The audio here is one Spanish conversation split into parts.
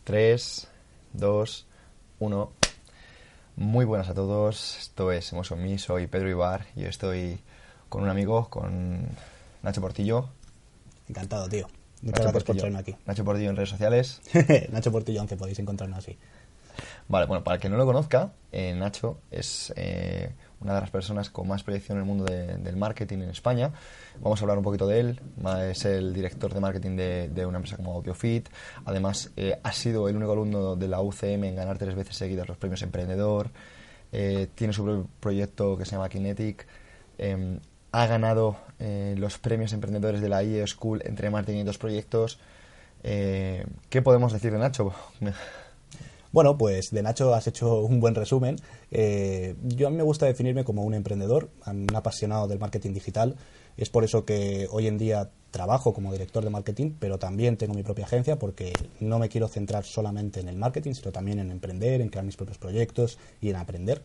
3, 2, 1. Muy buenas a todos. Esto es Hemos on Me, soy Pedro Ibar y estoy con un amigo, con Nacho Portillo. Encantado, tío. Muchas gracias por traerme aquí. Nacho Portillo en redes sociales. Nacho Portillo 11, podéis encontrarme así. Vale, bueno, para el que no lo conozca, Nacho es una de las personas con más proyección en el mundo del marketing en España. Vamos a hablar un poquito de él. Es el director de marketing de una empresa como AudioFit. Además, ha sido el único alumno de la UCM en ganar 3 veces seguidas los premios Emprendedor. Tiene su propio proyecto que se llama Kinetic. Ha ganado los premios Emprendedores de la IE School entre más de 500 proyectos. ¿Qué podemos decir de Nacho? Bueno, pues de Nacho has hecho un buen resumen. A mí me gusta definirme como un emprendedor, un apasionado del marketing digital. Es por eso que hoy en día trabajo como director de marketing, pero también tengo mi propia agencia porque no me quiero centrar solamente en el marketing, sino también en emprender, en crear mis propios proyectos y en aprender.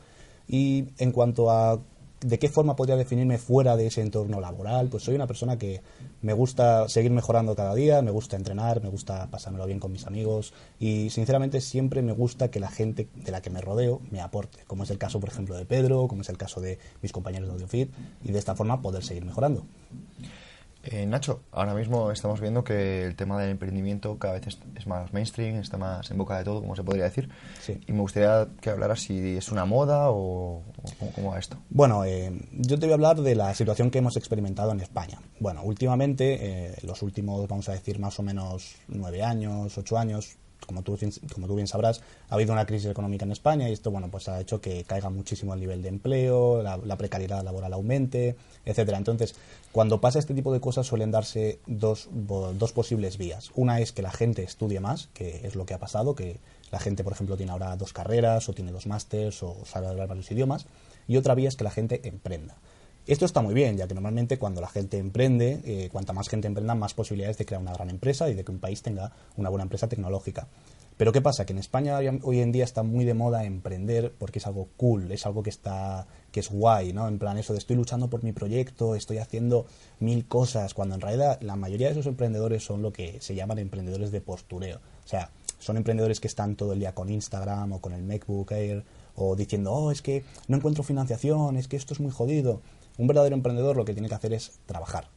Y en cuanto a de qué forma podría definirme fuera de ese entorno laboral, pues soy una persona que me gusta seguir mejorando cada día, me gusta entrenar, me gusta pasármelo bien con mis amigos y sinceramente siempre me gusta que la gente de la que me rodeo me aporte, como es el caso por ejemplo de Pedro, como es el caso de mis compañeros de AudioFit, y de esta forma poder seguir mejorando. Nacho, ahora mismo estamos viendo que el tema del emprendimiento cada vez es más mainstream, está más en boca de todo, como se podría decir. Sí. Y me gustaría que hablaras si es una moda o cómo va esto. Bueno, yo te voy a hablar de la situación que hemos experimentado en España. Bueno, últimamente, los últimos, vamos a decir, más o menos 9 años, 8 años, como tú bien sabrás, ha habido una crisis económica en España y esto, bueno, pues ha hecho que caiga muchísimo el nivel de empleo, la precariedad laboral aumente, etcétera. Entonces, cuando pasa este tipo de cosas suelen darse dos posibles vías. Una es que la gente estudie más, que es lo que ha pasado, que la gente, por ejemplo, tiene ahora 2 carreras o tiene 2 másters o sabe hablar varios idiomas. Y otra vía es que la gente emprenda. Esto está muy bien, ya que normalmente cuando la gente emprende, cuanta más gente emprenda, más posibilidades de crear una gran empresa y de que un país tenga una buena empresa tecnológica. Pero ¿qué pasa? Que en España hoy en día está muy de moda emprender porque es algo cool, es algo que es guay, ¿no? En plan eso de estoy luchando por mi proyecto, estoy haciendo 1000 cosas, cuando en realidad la mayoría de esos emprendedores son lo que se llaman emprendedores de postureo. O sea, son emprendedores que están todo el día con Instagram o con el MacBook Air o diciendo, oh, es que no encuentro financiación, es que esto es muy jodido. Un verdadero emprendedor lo que tiene que hacer es trabajar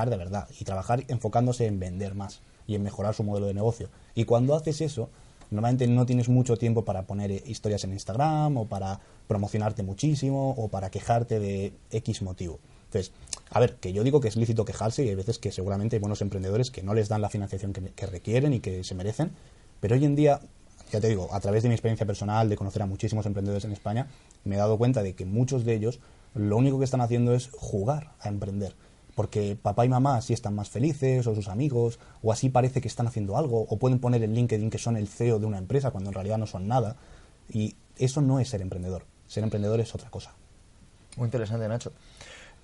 de verdad y trabajar enfocándose en vender más y en mejorar su modelo de negocio. Y cuando haces eso, normalmente no tienes mucho tiempo para poner historias en Instagram o para promocionarte muchísimo o para quejarte de X motivo. Entonces, a ver, que yo digo que es lícito quejarse y hay veces que seguramente hay buenos emprendedores que no les dan la financiación que requieren y que se merecen, pero hoy en día, ya te digo, a través de mi experiencia personal, de conocer a muchísimos emprendedores en España, me he dado cuenta de que muchos de ellos lo único que están haciendo es jugar a emprender. Porque papá y mamá así están más felices, o sus amigos, o así parece que están haciendo algo, o pueden poner en LinkedIn que son el CEO de una empresa cuando en realidad no son nada. Y eso no es ser emprendedor. Ser emprendedor es otra cosa. Muy interesante, Nacho.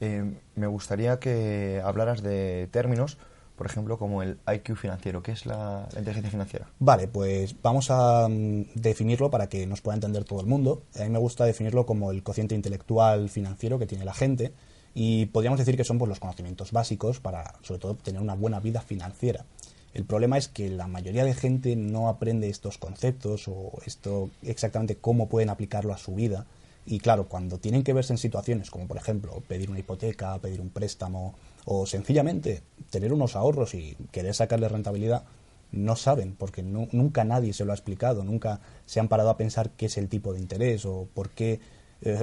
Me gustaría que hablaras de términos, por ejemplo, como el IQ financiero. ¿Qué es la inteligencia financiera? Vale, pues vamos a definirlo para que nos pueda entender todo el mundo. A mí me gusta definirlo como el cociente intelectual financiero que tiene la gente y podríamos decir que son pues, los conocimientos básicos para, sobre todo, tener una buena vida financiera. El problema es que la mayoría de gente no aprende estos conceptos o esto exactamente cómo pueden aplicarlo a su vida. Y claro, cuando tienen que verse en situaciones como, por ejemplo, pedir una hipoteca, pedir un préstamo o sencillamente tener unos ahorros y querer sacarle rentabilidad, no saben porque nunca nadie se lo ha explicado, nunca se han parado a pensar qué es el tipo de interés o por qué,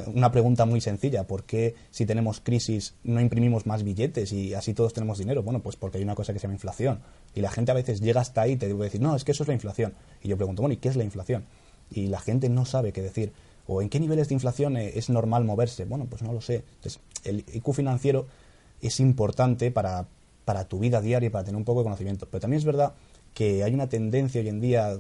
una pregunta muy sencilla, ¿por qué si tenemos crisis no imprimimos más billetes y así todos tenemos dinero? Bueno, pues porque hay una cosa que se llama inflación y la gente a veces llega hasta ahí y te debe decir, no, es que eso es la inflación. Y yo pregunto, bueno, ¿y qué es la inflación? Y la gente no sabe qué decir. ¿O en qué niveles de inflación es normal moverse? Bueno, pues no lo sé. Entonces, el IQ financiero es importante para tu vida diaria y para tener un poco de conocimiento. Pero también es verdad que hay una tendencia hoy en día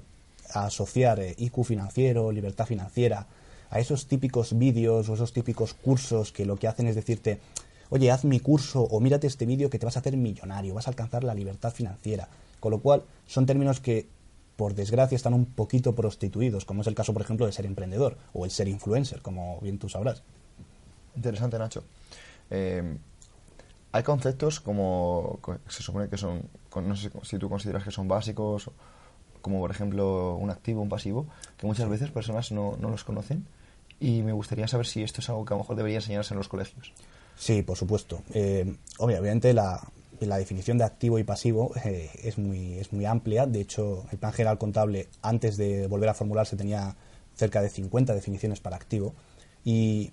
a asociar IQ financiero, libertad financiera, a esos típicos vídeos o esos típicos cursos que lo que hacen es decirte, oye, haz mi curso o mírate este vídeo que te vas a hacer millonario, vas a alcanzar la libertad financiera. Con lo cual, son términos que por desgracia están un poquito prostituidos, como es el caso, por ejemplo, de ser emprendedor o el ser influencer, como bien tú sabrás. Interesante, Nacho. Hay conceptos como se supone que son, no sé si tú consideras que son básicos, como por ejemplo un activo, un pasivo, que muchas veces personas no los conocen, y me gustaría saber si esto es algo que a lo mejor debería enseñarse en los colegios. Sí, por supuesto. Obviamente la definición de activo y pasivo es muy amplia. De hecho, el Plan General Contable, antes de volver a formularse, tenía cerca de 50 definiciones para activo. Y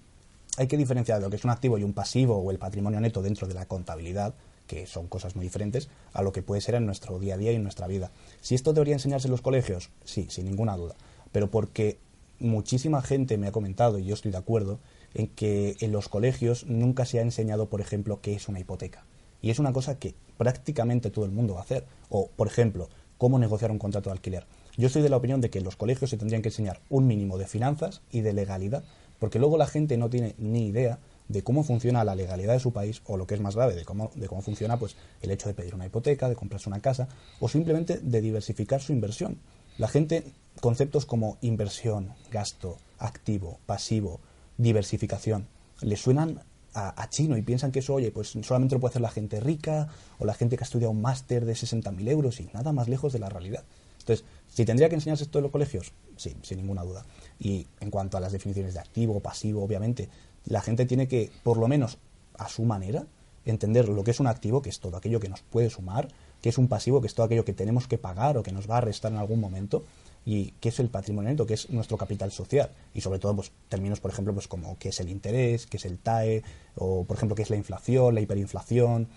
hay que diferenciar lo que es un activo y un pasivo, o el patrimonio neto dentro de la contabilidad, que son cosas muy diferentes, a lo que puede ser en nuestro día a día y en nuestra vida. Si esto debería enseñarse en los colegios, sí, sin ninguna duda. Pero porque muchísima gente me ha comentado, y yo estoy de acuerdo, en que en los colegios nunca se ha enseñado, por ejemplo, qué es una hipoteca. Y es una cosa que prácticamente todo el mundo va a hacer. O, por ejemplo, cómo negociar un contrato de alquiler. Yo soy de la opinión de que en los colegios se tendrían que enseñar un mínimo de finanzas y de legalidad, porque luego la gente no tiene ni idea de cómo funciona la legalidad de su país, o lo que es más grave, de cómo funciona pues el hecho de pedir una hipoteca, de comprarse una casa, o simplemente de diversificar su inversión. La gente, conceptos como inversión, gasto, activo, pasivo, diversificación, le suenan a chino, y piensan que eso, oye, pues solamente lo puede hacer la gente rica o la gente que ha estudiado un máster de 60.000 euros, y nada más lejos de la realidad. Entonces, ¿si tendría que enseñarse esto en los colegios? Sí, sin ninguna duda. Y en cuanto a las definiciones de activo, pasivo, obviamente, la gente tiene que, por lo menos a su manera, entender lo que es un activo, que es todo aquello que nos puede sumar, que es un pasivo, que es todo aquello que tenemos que pagar o que nos va a restar en algún momento, y qué es el patrimonio neto, que es nuestro capital social. Y sobre todo, pues términos, por ejemplo, pues como qué es el interés, qué es el TAE, o por ejemplo qué es la inflación, la hiperinflación.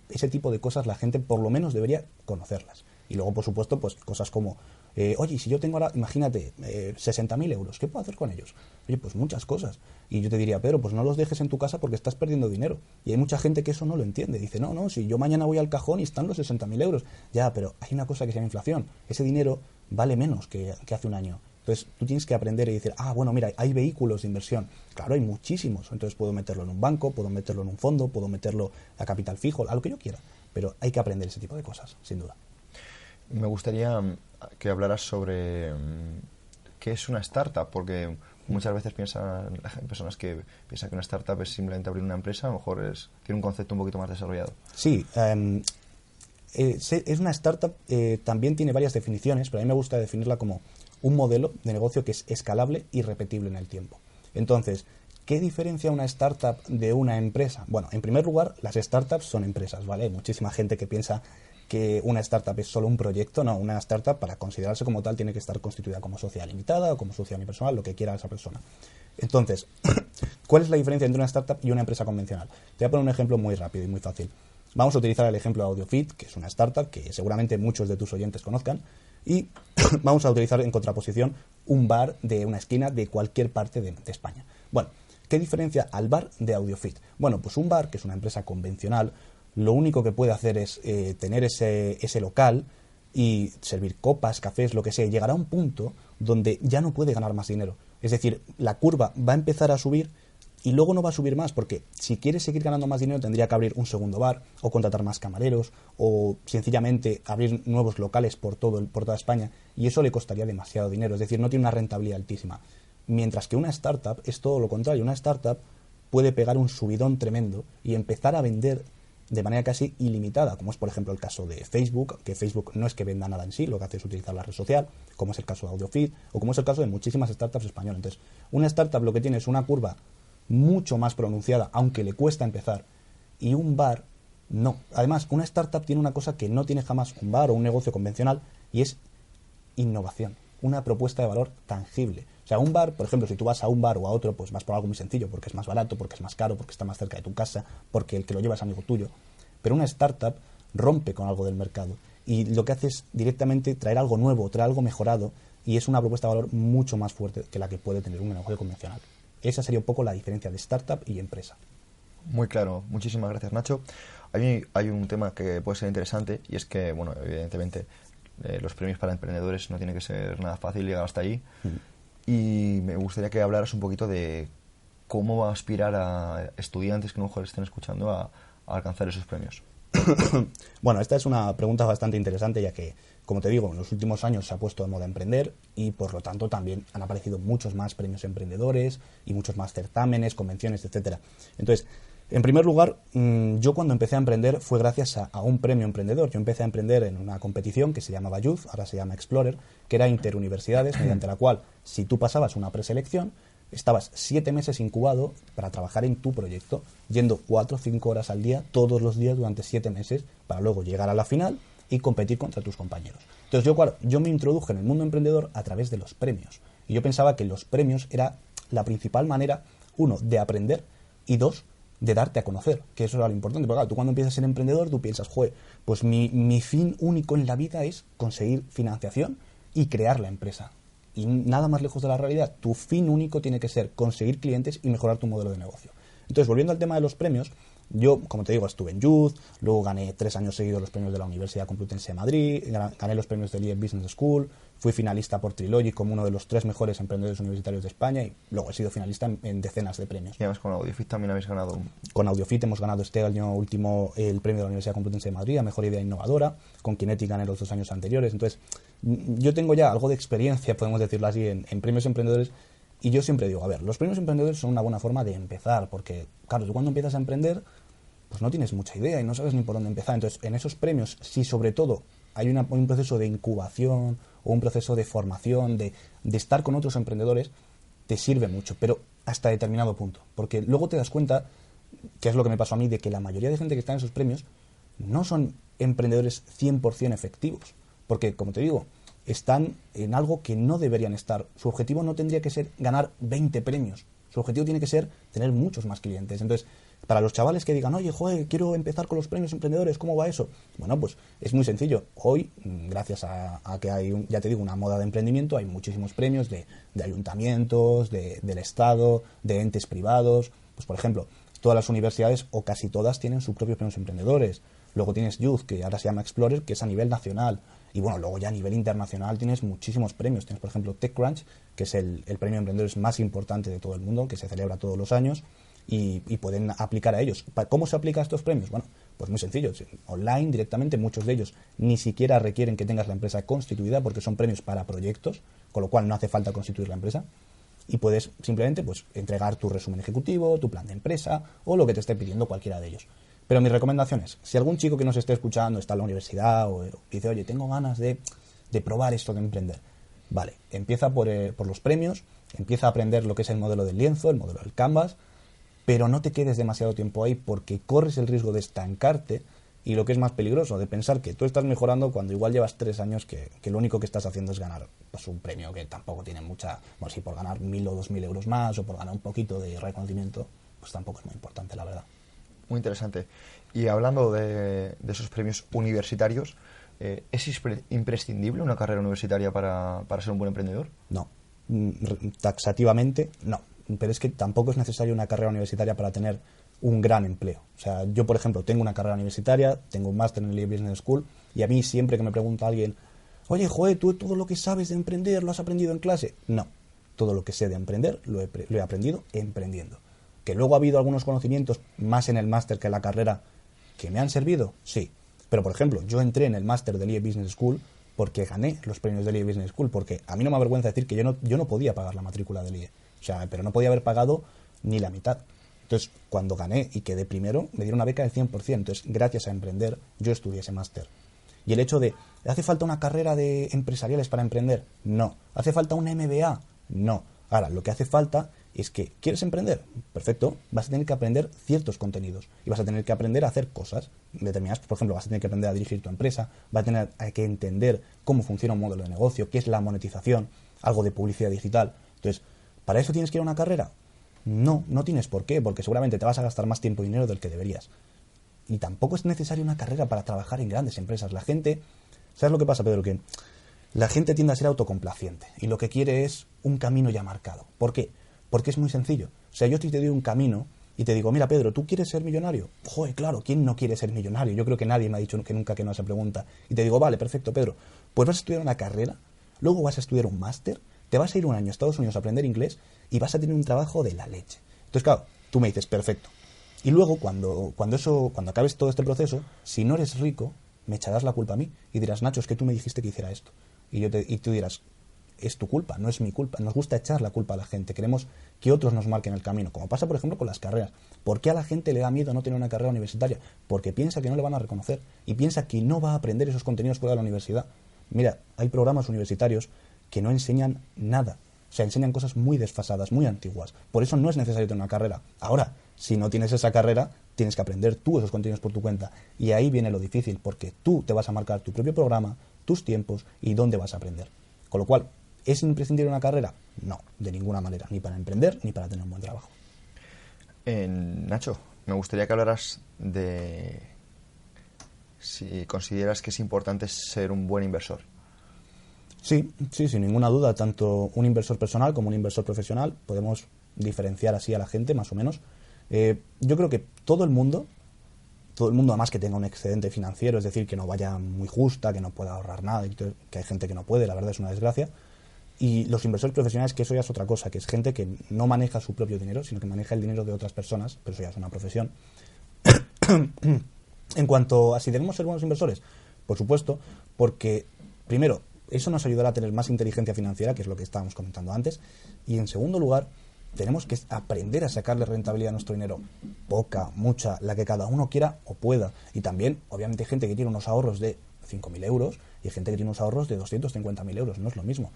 Ese tipo de cosas la gente por lo menos debería conocerlas. Y luego, por supuesto, pues cosas como oye, si yo tengo ahora, imagínate, 60.000 euros, ¿qué puedo hacer con ellos? Oye, pues muchas cosas. Y yo te diría, pero pues no los dejes en tu casa porque estás perdiendo dinero. Y hay mucha gente que eso no lo entiende. Dice, no, si yo mañana voy al cajón y están los 60.000 euros. Ya, pero hay una cosa que se llama inflación. Ese dinero vale menos que hace un año. Entonces tú tienes que aprender y decir, bueno, mira, hay vehículos de inversión. Claro, hay muchísimos. Entonces puedo meterlo en un banco, puedo meterlo en un fondo, puedo meterlo a capital fijo, a lo que yo quiera. Pero hay que aprender ese tipo de cosas, sin duda. Me gustaría que hablaras sobre qué es una startup, porque muchas veces personas que piensan que una startup es simplemente abrir una empresa, a lo mejor tiene un concepto un poquito más desarrollado. Sí, es una startup, también tiene varias definiciones, pero a mí me gusta definirla como un modelo de negocio que es escalable y repetible en el tiempo. Entonces, ¿qué diferencia una startup de una empresa? Bueno, en primer lugar, las startups son empresas, ¿vale? Hay muchísima gente que piensa que una startup es solo un proyecto. No, una startup, para considerarse como tal, tiene que estar constituida como sociedad limitada o como sociedad unipersonal, lo que quiera esa persona. Entonces, ¿cuál es la diferencia entre una startup y una empresa convencional? Te voy a poner un ejemplo muy rápido y muy fácil. Vamos a utilizar el ejemplo de AudioFit, que es una startup que seguramente muchos de tus oyentes conozcan, y vamos a utilizar en contraposición un bar de una esquina de cualquier parte de España. Bueno, ¿qué diferencia al bar de AudioFit? Bueno, pues un bar, que es una empresa convencional, lo único que puede hacer es tener ese local y servir copas, cafés, lo que sea. Llegará a un punto donde ya no puede ganar más dinero. Es decir, la curva va a empezar a subir y luego no va a subir más, porque si quiere seguir ganando más dinero tendría que abrir un segundo bar, o contratar más camareros, o sencillamente abrir nuevos locales por toda España, y eso le costaría demasiado dinero. Es decir, no tiene una rentabilidad altísima. Mientras que una startup es todo lo contrario. Una startup puede pegar un subidón tremendo y empezar a vender de manera casi ilimitada, como es por ejemplo el caso de Facebook, que Facebook no es que venda nada en sí, lo que hace es utilizar la red social, como es el caso de AudioFit, o como es el caso de muchísimas startups españolas. Entonces, una startup lo que tiene es una curva mucho más pronunciada, aunque le cuesta empezar, y un bar no. Además, una startup tiene una cosa que no tiene jamás un bar o un negocio convencional, y es innovación, una propuesta de valor tangible. O sea, un bar, por ejemplo, si tú vas a un bar o a otro, pues vas por algo muy sencillo, porque es más barato, porque es más caro, porque está más cerca de tu casa, porque el que lo lleva es amigo tuyo. Pero una startup rompe con algo del mercado y lo que hace es directamente traer algo nuevo, traer algo mejorado, y es una propuesta de valor mucho más fuerte que la que puede tener un negocio convencional. Esa sería un poco la diferencia de startup y empresa. Muy claro, muchísimas gracias, Nacho. Hay un tema que puede ser interesante, y es que, bueno, evidentemente los premios para emprendedores no tiene que ser nada fácil llegar hasta ahí. Y me gustaría que hablaras un poquito de cómo aspirar a estudiantes que a lo mejor estén escuchando a alcanzar esos premios. Bueno, esta es una pregunta bastante interesante, ya que, como te digo, en los últimos años se ha puesto de moda emprender, y por lo tanto también han aparecido muchos más premios emprendedores y muchos más certámenes, convenciones, etcétera. Entonces, En primer lugar, yo cuando empecé a emprender fue gracias a un premio emprendedor. Yo empecé a emprender en una competición que se llamaba Youth, ahora se llama Explorer, que era interuniversidades, mediante la cual, si tú pasabas una preselección, estabas 7 meses incubado para trabajar en tu proyecto, yendo 4 o 5 horas al día, todos los días durante 7 meses, para luego llegar a la final y competir contra tus compañeros. Entonces yo me introduje en el mundo emprendedor a través de los premios. Y yo pensaba que los premios era la principal manera, uno, de aprender, y dos, de darte a conocer, que eso era lo importante. Porque claro, tú cuando empiezas a ser emprendedor, tú piensas, joder, pues mi fin único en la vida es conseguir financiación y crear la empresa. Y nada más lejos de la realidad. Tu fin único tiene que ser conseguir clientes y mejorar tu modelo de negocio. Entonces, volviendo al tema de los premios, yo, como te digo, estuve en Youth, luego gané 3 años seguidos los premios de la Universidad Complutense de Madrid, gané los premios del IE Business School, fui finalista por Trilogy como uno de los 3 mejores emprendedores universitarios de España y luego he sido finalista en decenas de premios. Y además con AudioFit también habéis ganado. Con AudioFit hemos ganado este año último el premio de la Universidad Complutense de Madrid a Mejor Idea Innovadora, con Kinetic gané los 2 años anteriores. Entonces, yo tengo ya algo de experiencia, podemos decirlo así, en premios emprendedores. Y yo siempre digo, a ver, los premios emprendedores son una buena forma de empezar, porque, claro, tú cuando empiezas a emprender, pues no tienes mucha idea y no sabes ni por dónde empezar. Entonces, en esos premios, si sobre todo hay un proceso de incubación o un proceso de formación, de estar con otros emprendedores, te sirve mucho, pero hasta determinado punto. Porque luego te das cuenta, que es lo que me pasó a mí, de que la mayoría de gente que está en esos premios no son emprendedores 100% efectivos. Porque, como te digo, están en algo que no deberían estar. Su objetivo no tendría que ser ganar 20 premios. Su objetivo tiene que ser tener muchos más clientes. Entonces, para los chavales que digan, oye, joder, quiero empezar con los premios emprendedores, ¿cómo va eso? Bueno, pues es muy sencillo. Hoy, gracias a que hay, ya te digo, una moda de emprendimiento, hay muchísimos premios de ayuntamientos, del Estado, de entes privados. Pues, por ejemplo, todas las universidades, o casi todas, tienen sus propios premios emprendedores. Luego tienes Youth, que ahora se llama Explorer, que es a nivel nacional. Y bueno, luego ya a nivel internacional tienes muchísimos premios. Tienes, por ejemplo, TechCrunch, que es el premio de emprendedores más importante de todo el mundo, que se celebra todos los años y pueden aplicar a ellos. ¿Cómo se aplica a estos premios? Bueno, pues muy sencillo. Online, directamente, muchos de ellos ni siquiera requieren que tengas la empresa constituida porque son premios para proyectos, con lo cual no hace falta constituir la empresa. Y puedes simplemente pues entregar tu resumen ejecutivo, tu plan de empresa o lo que te esté pidiendo cualquiera de ellos. Pero mi recomendación es, si algún chico que nos esté escuchando está en la universidad o dice, oye, tengo ganas de probar esto de emprender, vale, empieza por los premios, empieza a aprender lo que es el modelo del lienzo, el modelo del Canvas, pero no te quedes demasiado tiempo ahí porque corres el riesgo de estancarte y lo que es más peligroso, de pensar que tú estás mejorando cuando igual llevas 3 años que lo único que estás haciendo es ganar pues, un premio que tampoco tiene mucha, bueno, si por ganar 1.000 o 2.000 euros más o por ganar un poquito de reconocimiento, pues tampoco es muy importante, la verdad. Muy interesante. Y hablando de esos premios universitarios, ¿es imprescindible una carrera universitaria para ser un buen emprendedor? No. Taxativamente, no. Pero es que tampoco es necesaria una carrera universitaria para tener un gran empleo. O sea, yo, por ejemplo, tengo una carrera universitaria, tengo un máster en el IE Business School, y a mí siempre que me pregunta alguien, oye, joder, ¿tú todo lo que sabes de emprender lo has aprendido en clase? No. Todo lo que sé de emprender lo he aprendido emprendiendo. ¿Que luego ha habido algunos conocimientos más en el máster que en la carrera que me han servido? Sí. Pero, por ejemplo, yo entré en el máster del IE Business School porque gané los premios del IE Business School, porque a mí no me avergüenza decir que yo no podía pagar la matrícula del IE. O sea, pero no podía haber pagado ni la mitad. Entonces, cuando gané y quedé primero, me dieron una beca del 100%. Entonces, gracias a emprender, yo estudié ese máster. Y el hecho de, ¿hace falta una carrera de empresariales para emprender? No. ¿Hace falta una MBA? No. Ahora, lo que hace falta es que, ¿quieres emprender? Perfecto, vas a tener que aprender ciertos contenidos y vas a tener que aprender a hacer cosas determinadas. Por ejemplo, vas a tener que aprender a dirigir tu empresa, vas a tener que entender cómo funciona un modelo de negocio, qué es la monetización, algo de publicidad digital. Entonces, ¿para eso tienes que ir a una carrera? No, no tienes por qué, porque seguramente te vas a gastar más tiempo y dinero del que deberías. Y tampoco es necesaria una carrera para trabajar en grandes empresas. La gente, ¿sabes lo que pasa, Pedro? Que la gente tiende a ser autocomplaciente y lo que quiere es un camino ya marcado. ¿Por qué? Porque es muy sencillo. O sea, yo te doy un camino y te digo, mira, Pedro, ¿tú quieres ser millonario? Joder, claro, ¿quién no quiere ser millonario? Yo creo que nadie me ha dicho que nunca que no esa pregunta. Y te digo, vale, perfecto, Pedro, pues vas a estudiar una carrera, luego vas a estudiar un máster, te vas a ir un año a Estados Unidos a aprender inglés y vas a tener un trabajo de la leche. Entonces, claro, tú me dices, perfecto. Y luego, cuando acabes todo este proceso, si no eres rico, me echarás la culpa a mí y dirás, Nacho, es que tú me dijiste que hiciera esto. Y tú dirás, es tu culpa, no es mi culpa. Nos gusta echar la culpa a la gente, queremos que otros nos marquen el camino, como pasa por ejemplo con las carreras. ¿Por qué a la gente le da miedo no tener una carrera universitaria? Porque piensa que no le van a reconocer y piensa que no va a aprender esos contenidos fuera de la universidad. Mira, hay programas universitarios que no enseñan nada, o sea, enseñan cosas muy desfasadas, muy antiguas. Por eso no es necesario tener una carrera. Ahora, si no tienes esa carrera, tienes que aprender tú esos contenidos por tu cuenta. Y ahí viene lo difícil, porque tú te vas a marcar tu propio programa, tus tiempos y dónde vas a aprender. Con lo cual, ¿es imprescindible una carrera? No, de ninguna manera, ni para emprender ni para tener un buen trabajo. Nacho, me gustaría que hablaras de si consideras que es importante ser un buen inversor. Sí, sin ninguna duda, tanto un inversor personal como un inversor profesional, podemos diferenciar así a la gente, más o menos. Yo creo que todo el mundo además que tenga un excedente financiero, es decir, que no vaya muy justa, que no pueda ahorrar nada, que hay gente que no puede, la verdad es una desgracia. Y los inversores profesionales, que eso ya es otra cosa, que es gente que no maneja su propio dinero, sino que maneja el dinero de otras personas, pero eso ya es una profesión. En cuanto a si debemos ser buenos inversores, por supuesto, porque primero, eso nos ayudará a tener más inteligencia financiera, que es lo que estábamos comentando antes, y en segundo lugar, tenemos que aprender a sacarle rentabilidad a nuestro dinero, poca, mucha, la que cada uno quiera o pueda. Y también, obviamente, hay gente que tiene unos ahorros de 5.000 euros y hay gente que tiene unos ahorros de 250.000 euros, no es lo mismo.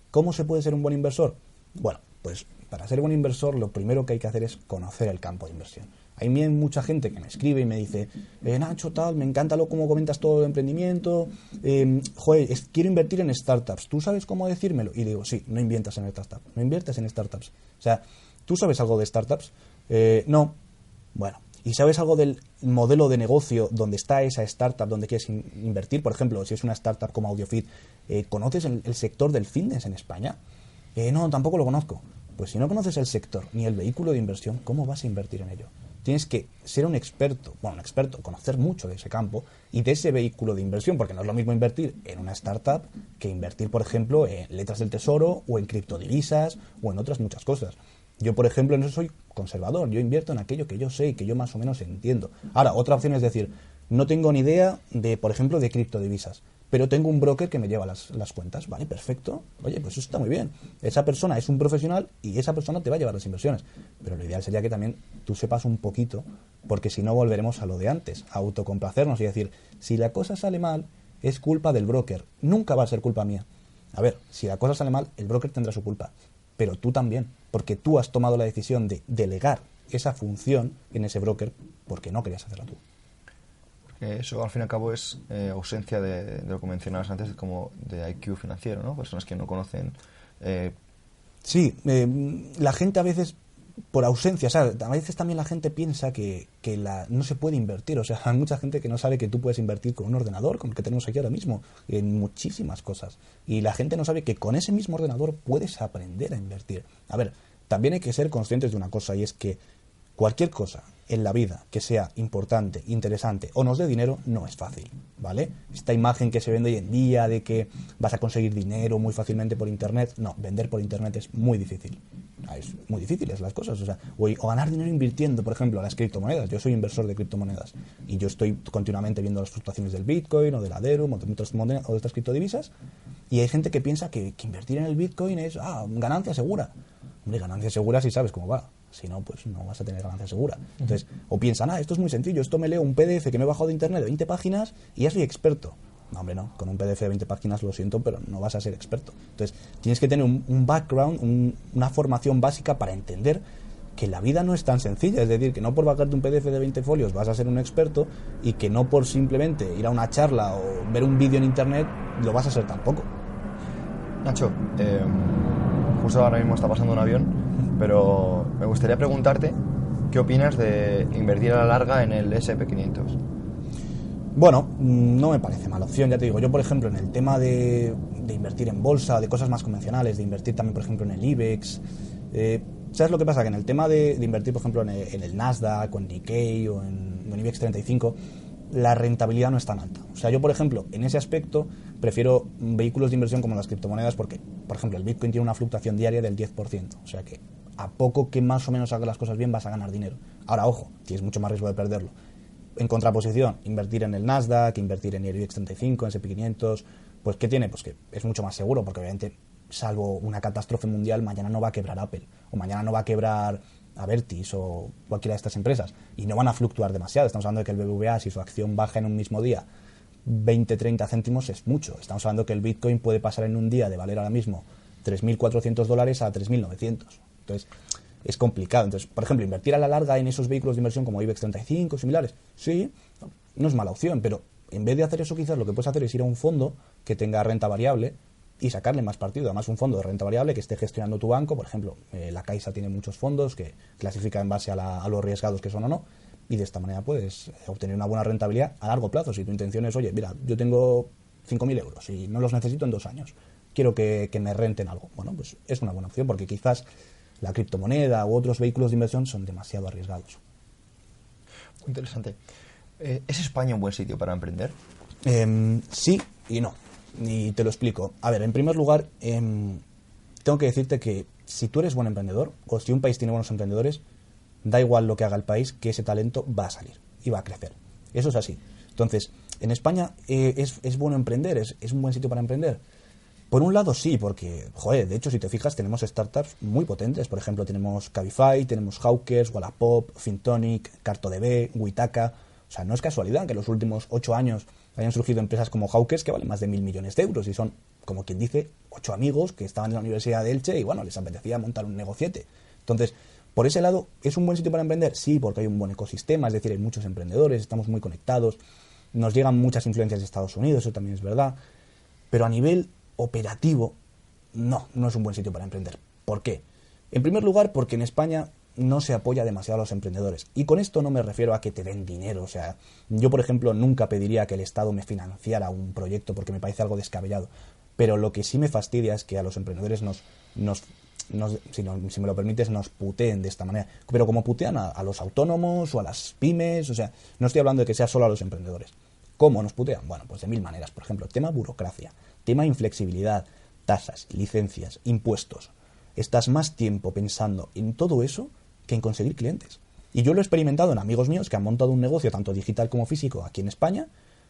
¿Cómo se puede ser un buen inversor? Bueno, pues para ser buen inversor lo primero que hay que hacer es conocer el campo de inversión. Hay mucha gente que me escribe y me dice, Nacho, tal, me encanta cómo comentas todo el emprendimiento, quiero invertir en startups, ¿tú sabes cómo decírmelo? Y digo, sí, no inviertas en startups, no inviertas en startups. O sea, ¿tú sabes algo de startups? No. Bueno, ¿y sabes algo del modelo de negocio donde está esa startup, donde quieres invertir? Por ejemplo, si es una startup como AudioFit, ¿conoces el sector del fitness en España? No, tampoco lo conozco. Pues si no conoces el sector ni el vehículo de inversión, ¿cómo vas a invertir en ello? Tienes que ser un experto, conocer mucho de ese campo y de ese vehículo de inversión, porque no es lo mismo invertir en una startup que invertir, por ejemplo, en letras del tesoro o en criptodivisas o en otras muchas cosas. Yo, por ejemplo, en eso soy conservador, yo invierto en aquello que yo sé y que yo más o menos entiendo. Ahora, otra opción es decir, no tengo ni idea de, por ejemplo, de criptodivisas, pero tengo un broker que me lleva las cuentas, ¿vale? Perfecto. Oye, pues eso está muy bien. Esa persona es un profesional y esa persona te va a llevar las inversiones. Pero lo ideal sería que también tú sepas un poquito, porque si no volveremos a lo de antes, a autocomplacernos y decir, si la cosa sale mal, es culpa del broker. Nunca va a ser culpa mía. A ver, si la cosa sale mal, el broker tendrá su culpa, pero tú también, porque tú has tomado la decisión de delegar esa función en ese broker porque no querías hacerla tú. Eso al fin y al cabo es ausencia de lo que mencionabas antes, como de IQ financiero, ¿no? Personas que no conocen. Sí, la gente a veces, por ausencia, o sea, a veces también la gente piensa que no se puede invertir. O sea, hay mucha gente que no sabe que tú puedes invertir con un ordenador, con el que tenemos aquí ahora mismo, en muchísimas cosas. Y la gente no sabe que con ese mismo ordenador puedes aprender a invertir. A ver, también hay que ser conscientes de una cosa, y es que cualquier cosa en la vida que sea importante, interesante o nos dé dinero no es fácil, ¿vale? Esta imagen que se vende hoy en día de que vas a conseguir dinero muy fácilmente por internet, no, vender por internet es muy difícil. Es muy difíciles las cosas, o sea, o ganar dinero invirtiendo, por ejemplo, a las criptomonedas. Yo soy inversor de criptomonedas y yo estoy continuamente viendo las fluctuaciones del Bitcoin o del Ethereum o de otras criptodivisas, y hay gente que piensa que invertir en el Bitcoin es ganancia segura. Hombre, ganancia segura si sabes cómo va. Si no, pues no vas a tener ganancia segura. Entonces, o piensan, esto es muy sencillo, esto me leo un PDF que me he bajado de internet de 20 páginas y ya soy experto. No, hombre, no, con un PDF de 20 páginas lo siento, pero no vas a ser experto. Entonces, tienes que tener un background, una formación básica para entender que la vida no es tan sencilla. Es decir, que no por bajarte un PDF de 20 folios vas a ser un experto, y que no por simplemente ir a una charla o ver un vídeo en internet lo vas a ser tampoco. Nacho, justo ahora mismo está pasando un avión, pero me gustaría preguntarte qué opinas de invertir a la larga en el S&P 500. Bueno, no me parece mala opción, ya te digo. Yo, por ejemplo, en el tema de invertir en bolsa, de cosas más convencionales, de invertir también, por ejemplo, en el IBEX, ¿sabes lo que pasa? Que en el tema de invertir, por ejemplo, en el Nasdaq o en Nikkei o en IBEX 35, la rentabilidad no es tan alta. O sea, yo, por ejemplo, en ese aspecto prefiero vehículos de inversión como las criptomonedas porque, por ejemplo, el Bitcoin tiene una fluctuación diaria del 10%. O sea que a poco que más o menos hagas las cosas bien vas a ganar dinero. Ahora, ojo, tienes mucho más riesgo de perderlo. En contraposición, invertir en el Nasdaq, invertir en el IBEX 35, en S&P 500, pues ¿qué tiene? Pues que es mucho más seguro, porque obviamente salvo una catástrofe mundial, mañana no va a quebrar Apple, o mañana no va a quebrar Avertis o cualquiera de estas empresas, y no van a fluctuar demasiado. Estamos hablando de que el BBVA, si su acción baja en un mismo día 20-30 céntimos, es mucho. Estamos hablando que el Bitcoin puede pasar en un día de valer ahora mismo $3.400 a 3.900. Entonces, es complicado. Entonces, por ejemplo, invertir a la larga en esos vehículos de inversión como IBEX 35, similares, sí, no es mala opción, pero en vez de hacer eso, quizás lo que puedes hacer es ir a un fondo que tenga renta variable y sacarle más partido. Además, un fondo de renta variable que esté gestionando tu banco, por ejemplo, la Caixa tiene muchos fondos que clasifica en base a lo arriesgados que son o no, y de esta manera puedes obtener una buena rentabilidad a largo plazo. Si tu intención es, oye, mira, yo tengo 5.000 euros y no los necesito en 2 años, quiero que me renten algo. Bueno, pues es una buena opción, porque quizás la criptomoneda u otros vehículos de inversión son demasiado arriesgados. Muy interesante. ¿Es España un buen sitio para emprender? Sí y no. Y te lo explico. A ver, en primer lugar, tengo que decirte que si tú eres buen emprendedor, o si un país tiene buenos emprendedores, da igual lo que haga el país, que ese talento va a salir y va a crecer. Eso es así. Entonces, en España es bueno emprender, es un buen sitio para emprender. Por un lado sí, porque, joder, de hecho, si te fijas, tenemos startups muy potentes. Por ejemplo, tenemos Cabify, tenemos Hawkers, Wallapop, Fintonic, CartoDB, Witaka. O sea, no es casualidad que en los últimos 8 años hayan surgido empresas como Hawkers que valen más de 1.000 millones de euros y son, como quien dice, 8 amigos que estaban en la Universidad de Elche y, bueno, les apetecía montar un negociete. Entonces, por ese lado, ¿es un buen sitio para emprender? Sí, porque hay un buen ecosistema, es decir, hay muchos emprendedores, estamos muy conectados, nos llegan muchas influencias de Estados Unidos, eso también es verdad, pero a nivel operativo, no es un buen sitio para emprender. ¿Por qué? En primer lugar, porque en España no se apoya demasiado a los emprendedores. Y con esto no me refiero a que te den dinero. O sea, yo, por ejemplo, nunca pediría que el Estado me financiara un proyecto porque me parece algo descabellado. Pero lo que sí me fastidia es que a los emprendedores si me lo permites, nos puteen de esta manera. Pero como putean a los autónomos o a las pymes, o sea, no estoy hablando de que sea solo a los emprendedores. ¿Cómo nos putean? Bueno, pues de 1000 maneras. Por ejemplo, tema burocracia, tema inflexibilidad, tasas, licencias, impuestos. Estás más tiempo pensando en todo eso que en conseguir clientes. Y yo lo he experimentado en amigos míos que han montado un negocio tanto digital como físico aquí en España,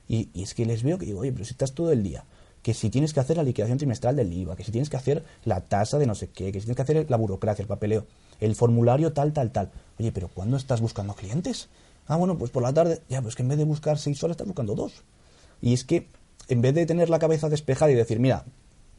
y es que les veo que digo, oye, pero si estás todo el día, que si tienes que hacer la liquidación trimestral del IVA, que si tienes que hacer la tasa de no sé qué, que si tienes que hacer la burocracia, el papeleo, el formulario tal. Oye, pero ¿cuándo estás buscando clientes? Ah, bueno, pues por la tarde. Ya, pues que en vez de buscar 6 horas estás buscando 2. Y es que en vez de tener la cabeza despejada y decir, mira,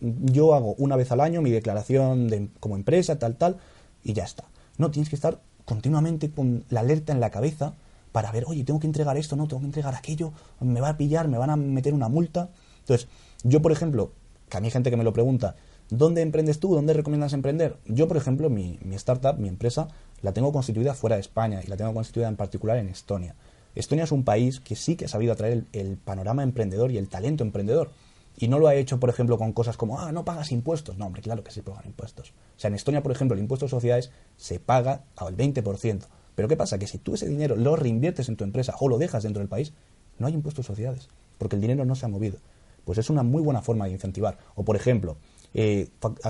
yo hago una vez al año mi declaración como empresa, tal, y ya está. No, tienes que estar continuamente con la alerta en la cabeza para ver, oye, tengo que entregar esto, no, tengo que entregar aquello, me va a pillar, me van a meter una multa. Entonces, yo, por ejemplo, que a mí hay gente que me lo pregunta, ¿dónde emprendes tú? ¿Dónde recomiendas emprender? Yo, por ejemplo, mi startup, mi empresa, la tengo constituida fuera de España y la tengo constituida en particular en Estonia. Estonia es un país que sí que ha sabido atraer el panorama emprendedor y el talento emprendedor. Y no lo ha hecho, por ejemplo, con cosas como, no pagas impuestos. No, hombre, claro que sí pagan impuestos. O sea, en Estonia, por ejemplo, el impuesto de sociedades se paga al 20%. Pero ¿qué pasa? Que si tú ese dinero lo reinviertes en tu empresa o lo dejas dentro del país, no hay impuestos de sociedades, porque el dinero no se ha movido. Pues es una muy buena forma de incentivar. O, por ejemplo,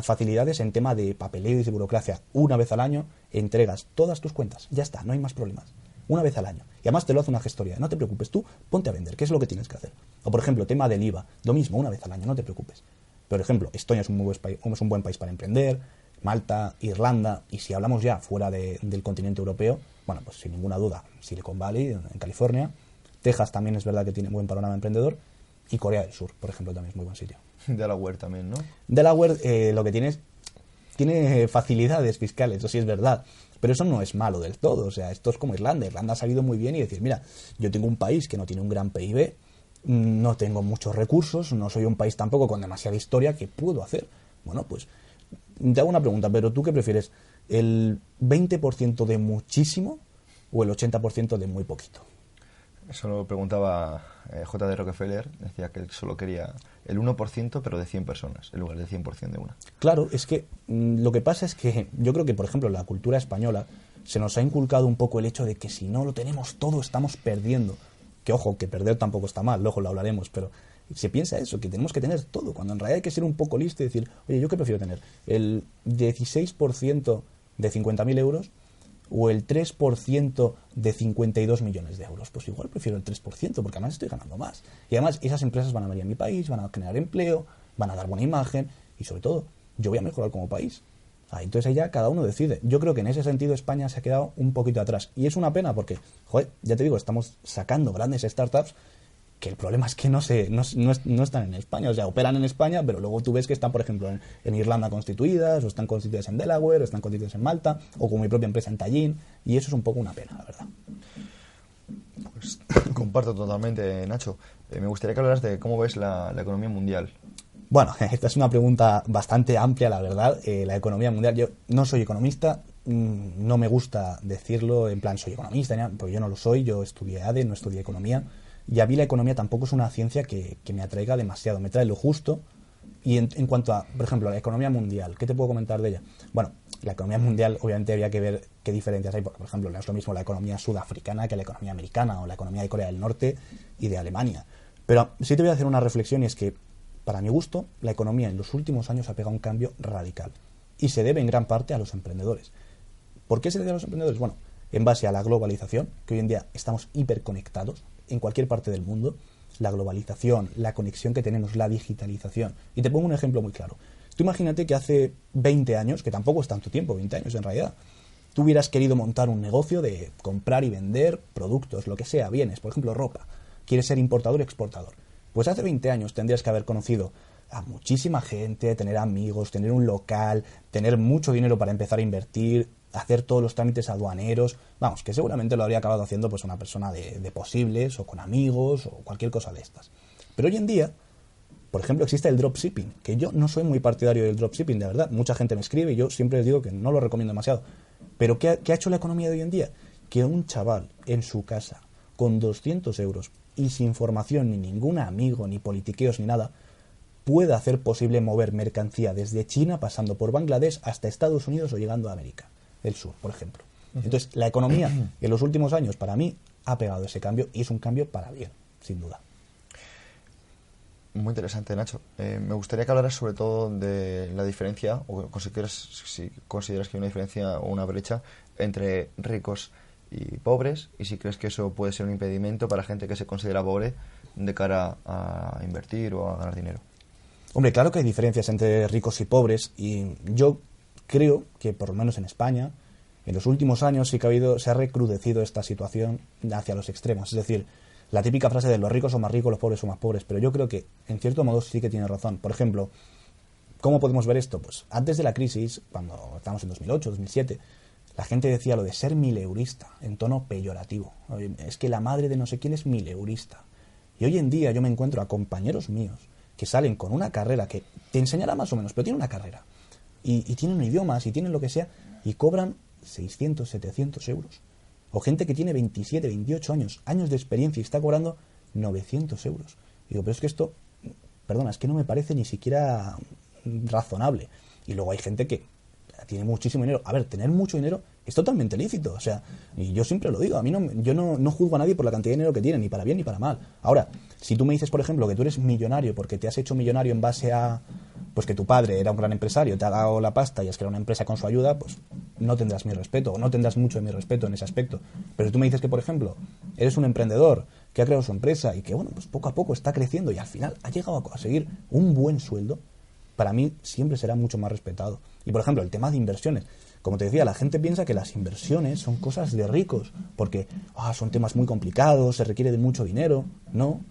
facilidades en tema de papeleo y de burocracia. Una vez al año entregas todas tus cuentas. Ya está, no hay más problemas. Una vez al año. Y además te lo hace una gestoría. No te preocupes, tú ponte a vender, ¿qué es lo que tienes que hacer? O, por ejemplo, tema del IVA. Lo mismo, una vez al año, no te preocupes. Por ejemplo, Estonia es un buen país para emprender, Malta, Irlanda, y si hablamos ya fuera del continente europeo, bueno, pues sin ninguna duda, Silicon Valley, en California, Texas también es verdad que tiene buen panorama emprendedor, y Corea del Sur, por ejemplo, también es muy buen sitio. Delaware también, ¿no? Delaware lo que tiene facilidades fiscales, eso sí es verdad, pero eso no es malo del todo. O sea, esto es como Irlanda. Irlanda ha sabido muy bien y decir, mira, yo tengo un país que no tiene un gran PIB, no tengo muchos recursos, no soy un país tampoco con demasiada historia, ¿qué puedo hacer? Bueno, pues te hago una pregunta, pero ¿tú qué prefieres? ¿El 20% de muchísimo o el 80% de muy poquito? Eso lo preguntaba J.D. Rockefeller, decía que él solo quería el 1%, pero de 100 personas, en lugar del 100% de una. Claro, es que lo que pasa es que yo creo que, por ejemplo, en la cultura española se nos ha inculcado un poco el hecho de que si no lo tenemos todo estamos perdiendo. Que ojo, que perder tampoco está mal, luego lo hablaremos, pero se piensa eso, que tenemos que tener todo, cuando en realidad hay que ser un poco listo y decir, oye, ¿yo qué prefiero tener? ¿El 16% de 50.000 euros o el 3% de 52 millones de euros? Pues igual prefiero el 3%, porque además estoy ganando más. Y además esas empresas van a venir a mi país, van a generar empleo, van a dar buena imagen y sobre todo yo voy a mejorar como país. Entonces ahí ya cada uno decide. Yo creo que en ese sentido España se ha quedado un poquito atrás. Y es una pena porque, joder, ya te digo, estamos sacando grandes startups que el problema es que no están en España. O sea, operan en España, pero luego tú ves que están, por ejemplo, en Irlanda constituidas, o están constituidas en Delaware, o están constituidas en Malta, o con mi propia empresa en Tallinn. Y eso es un poco una pena, la verdad. Pues comparto totalmente, Nacho. Me gustaría que hablaras de cómo ves la economía mundial. Bueno, esta es una pregunta bastante amplia, la verdad. La economía mundial, yo no soy economista, no me gusta decirlo en plan soy economista, porque yo no lo soy, yo estudié ADE, no estudié economía, y a mí la economía tampoco es una ciencia que me atraiga demasiado, me trae lo justo. Y en cuanto a, por ejemplo, la economía mundial, ¿qué te puedo comentar de ella? Bueno, la economía mundial obviamente habría que ver qué diferencias hay, porque, por ejemplo, no es lo mismo la economía sudafricana que la economía americana o la economía de Corea del Norte y de Alemania. Pero sí te voy a hacer una reflexión, y es que, para mi gusto, la economía en los últimos años ha pegado un cambio radical. Y se debe en gran parte a los emprendedores. ¿Por qué se debe a los emprendedores? Bueno, en base a la globalización, que hoy en día estamos hiperconectados en cualquier parte del mundo, la globalización, la conexión que tenemos, la digitalización. Y te pongo un ejemplo muy claro. Tú imagínate que hace 20 años, que tampoco es tanto tiempo, 20 años en realidad, tú hubieras querido montar un negocio de comprar y vender productos, lo que sea, bienes, por ejemplo, ropa. Quieres ser importador y exportador. Pues hace 20 años tendrías que haber conocido a muchísima gente, tener amigos, tener un local, tener mucho dinero para empezar a invertir, hacer todos los trámites aduaneros. Vamos, que seguramente lo habría acabado haciendo pues una persona de posibles, o con amigos, o cualquier cosa de estas. Pero hoy en día, por ejemplo, existe el dropshipping, que yo no soy muy partidario del dropshipping, de verdad. Mucha gente me escribe y yo siempre les digo que no lo recomiendo demasiado. Pero ¿qué ha hecho la economía de hoy en día? Que un chaval en su casa, con 200 euros, y sin formación, ni ningún amigo, ni politiqueos, ni nada, pueda hacer posible mover mercancía desde China, pasando por Bangladesh, hasta Estados Unidos o llegando a América del Sur, por ejemplo. Entonces, la economía en los últimos años, para mí, ha pegado ese cambio, y es un cambio para bien, sin duda. Muy interesante, Nacho. Me gustaría que hablaras sobre todo de la diferencia, o si consideras que hay una diferencia o una brecha entre ricos y pobres, y si crees que eso puede ser un impedimento para gente que se considera pobre de cara a invertir o a ganar dinero. Hombre, claro que hay diferencias entre ricos y pobres, y yo creo que, por lo menos en España, en los últimos años sí que se ha recrudecido esta situación hacia los extremos. Es decir, la típica frase de los ricos son más ricos, los pobres son más pobres, pero yo creo que, en cierto modo, sí que tiene razón. Por ejemplo, ¿cómo podemos ver esto? Pues antes de la crisis, cuando estábamos en 2008, 2007, la gente decía lo de ser mileurista, en tono peyorativo. Es que la madre de no sé quién es mileurista. Y hoy en día yo me encuentro a compañeros míos que salen con una carrera que te enseñará más o menos, pero tienen una carrera. Y tienen idiomas, y tienen lo que sea, y cobran 600, 700 euros. O gente que tiene 27, 28 años de experiencia, y está cobrando 900 euros. Y digo, pero es que esto, perdona, es que no me parece ni siquiera razonable. Y luego hay gente que tiene muchísimo dinero. A ver, tener mucho dinero es totalmente lícito. O sea, y yo siempre lo digo, yo no juzgo a nadie por la cantidad de dinero que tiene, ni para bien ni para mal. Ahora, si tú me dices, por ejemplo, que tú eres millonario porque te has hecho millonario en base a pues que tu padre era un gran empresario, te ha dado la pasta y has creado una empresa con su ayuda, pues no tendrás mi respeto, o no tendrás mucho de mi respeto en ese aspecto. Pero si tú me dices que, por ejemplo, eres un emprendedor que ha creado su empresa y que, bueno, pues poco a poco está creciendo y al final ha llegado a conseguir un buen sueldo, para mí siempre será mucho más respetado. Y, por ejemplo, el tema de inversiones. Como te decía, la gente piensa que las inversiones son cosas de ricos, porque son temas muy complicados, se requiere de mucho dinero. No,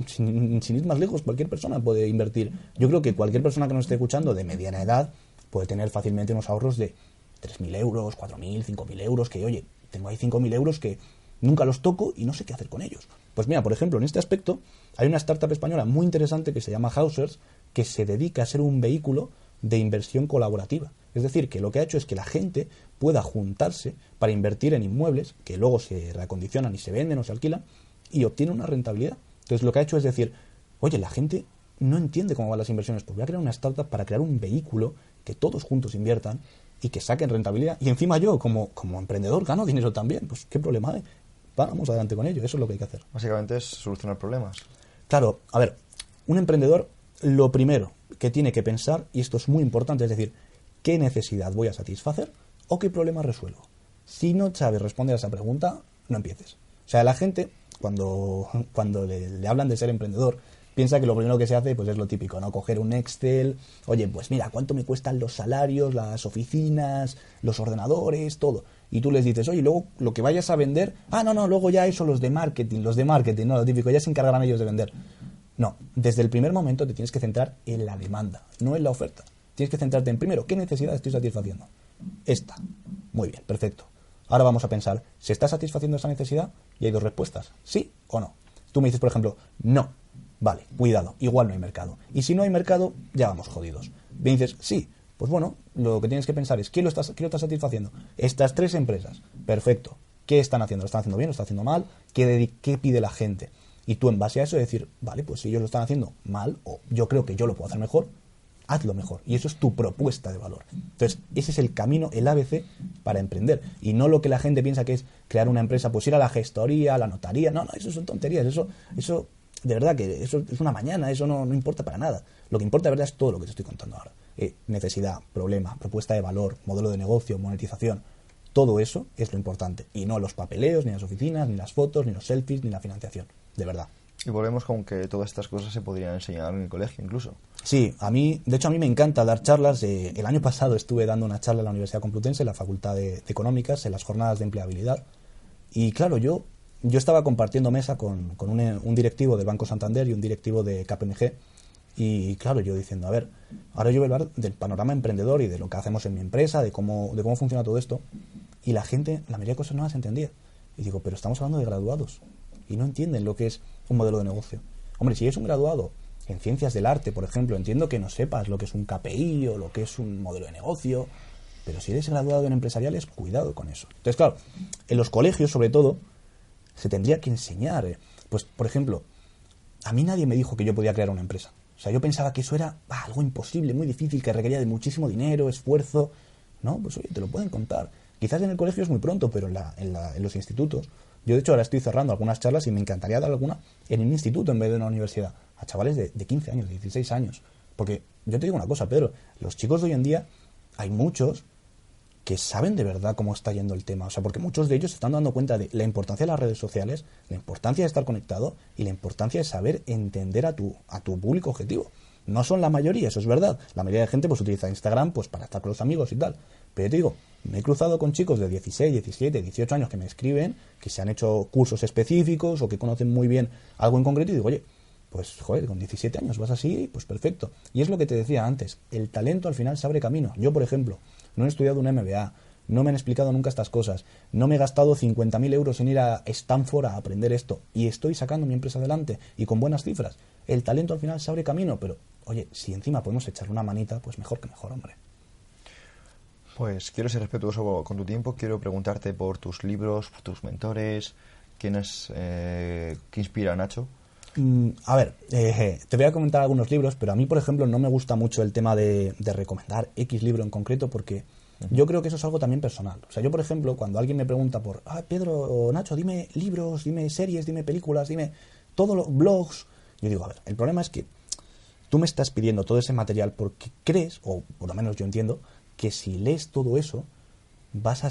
sin ir más lejos, cualquier persona puede invertir. Yo creo que cualquier persona que nos esté escuchando de mediana edad puede tener fácilmente unos ahorros de 3.000 euros, 4.000, 5.000 euros, que, oye, tengo ahí 5.000 euros que nunca los toco y no sé qué hacer con ellos. Pues mira, por ejemplo, en este aspecto hay una startup española muy interesante que se llama Hausers, que se dedica a ser un vehículo de inversión colaborativa. Es decir, que lo que ha hecho es que la gente pueda juntarse para invertir en inmuebles que luego se reacondicionan y se venden o se alquilan y obtiene una rentabilidad. Entonces lo que ha hecho es decir, oye, la gente no entiende cómo van las inversiones, pues voy a crear una startup para crear un vehículo que todos juntos inviertan y que saquen rentabilidad. Y encima yo, como emprendedor, gano dinero también. Pues qué problema hay. Vamos adelante con ello, eso es lo que hay que hacer. Básicamente es solucionar problemas. Claro, a ver, un emprendedor lo primero que tiene que pensar, y esto es muy importante, es decir, ¿qué necesidad voy a satisfacer o qué problema resuelvo? Si no sabes responder a esa pregunta, no empieces. O sea, la gente, cuando le hablan de ser emprendedor, piensa que lo primero que se hace pues es lo típico, ¿no? Coger un Excel, oye, pues mira, ¿cuánto me cuestan los salarios, las oficinas, los ordenadores, todo? Y tú les dices, oye, luego lo que vayas a vender, no, luego ya eso los de marketing, no, lo típico, ya se encargarán ellos de vender. No, desde el primer momento te tienes que centrar en la demanda, no en la oferta. Tienes que centrarte en, primero, ¿qué necesidad estoy satisfaciendo? Esta. Muy bien, perfecto. Ahora vamos a pensar, ¿se está satisfaciendo esa necesidad? Y hay dos respuestas, sí o no. Tú me dices, por ejemplo, no. Vale, cuidado, igual no hay mercado. Y si no hay mercado, ya vamos jodidos. Me dices, sí. Pues bueno, lo que tienes que pensar es, ¿quién lo está satisfaciendo? Estas 3 empresas. Perfecto. ¿Qué están haciendo? ¿Lo están haciendo bien? ¿Lo están haciendo mal? ¿Qué pide la gente? Y tú en base a eso decir, vale, pues si ellos lo están haciendo mal, o yo creo que yo lo puedo hacer mejor, hazlo mejor. Y eso es tu propuesta de valor. Entonces, ese es el camino, el ABC para emprender. Y no lo que la gente piensa que es crear una empresa, pues ir a la gestoría, a la notaría. No, eso son tonterías. Eso de verdad que eso es una mañana, eso no importa para nada. Lo que importa de verdad es todo lo que te estoy contando ahora. Necesidad, problema, propuesta de valor, modelo de negocio, monetización. Todo eso es lo importante. Y no los papeleos, ni las oficinas, ni las fotos, ni los selfies, ni la financiación. De verdad. Y volvemos con que todas estas cosas se podrían enseñar en el colegio incluso. Sí, de hecho a mí me encanta dar charlas. El año pasado estuve dando una charla en la Universidad Complutense, en la Facultad de Económicas, en las jornadas de empleabilidad. Y claro, yo estaba compartiendo mesa con un directivo del Banco Santander y un directivo de KPMG. Y claro, yo diciendo, a ver, ahora yo voy a hablar del panorama emprendedor y de lo que hacemos en mi empresa, de cómo funciona todo esto. Y la gente, la mayoría de cosas no las entendía. Y digo, pero estamos hablando de graduados. Y no entienden lo que es un modelo de negocio. Hombre, si eres un graduado en ciencias del arte, por ejemplo, entiendo que no sepas lo que es un KPI o lo que es un modelo de negocio, pero si eres graduado en empresariales, cuidado con eso. Entonces, claro, en los colegios, sobre todo, se tendría que enseñar. Pues, por ejemplo, a mí nadie me dijo que yo podía crear una empresa. O sea, yo pensaba que eso era algo imposible, muy difícil, que requería de muchísimo dinero, esfuerzo. No, pues oye, te lo pueden contar. Quizás en el colegio es muy pronto, pero en los institutos. Yo, de hecho, ahora estoy cerrando algunas charlas y me encantaría dar alguna en un instituto en vez de en una universidad. A chavales de 15 años, de 16 años. Porque yo te digo una cosa, Pedro, los chicos de hoy en día, hay muchos que saben de verdad cómo está yendo el tema. O sea, porque muchos de ellos se están dando cuenta de la importancia de las redes sociales, la importancia de estar conectado y la importancia de saber entender a tu público objetivo. No son la mayoría, eso es verdad. La mayoría de gente pues utiliza Instagram pues para estar con los amigos y tal. Pero yo te digo, me he cruzado con chicos de 16, 17, 18 años que me escriben, que se han hecho cursos específicos o que conocen muy bien algo en concreto y digo, oye, pues joder, con 17 años vas así, pues perfecto. Y es lo que te decía antes, el talento al final se abre camino. Yo, por ejemplo, no he estudiado un MBA, no me han explicado nunca estas cosas, no me he gastado 50.000 euros en ir a Stanford a aprender esto y estoy sacando mi empresa adelante y con buenas cifras. El talento al final se abre camino, pero oye, si encima podemos echarle una manita, pues mejor que mejor, hombre. Pues quiero ser respetuoso con tu tiempo, quiero preguntarte por tus libros, por tus mentores, quiénes, qué inspira a Nacho. A ver, te voy a comentar algunos libros, pero a mí, por ejemplo, no me gusta mucho el tema de recomendar X libro en concreto porque yo creo que eso es algo también personal. O sea, yo, por ejemplo, cuando alguien me pregunta por, Pedro o Nacho, dime libros, dime series, dime películas, dime todos los blogs, yo digo, a ver, el problema es que tú me estás pidiendo todo ese material porque crees, o por lo menos yo entiendo, que si lees todo eso vas a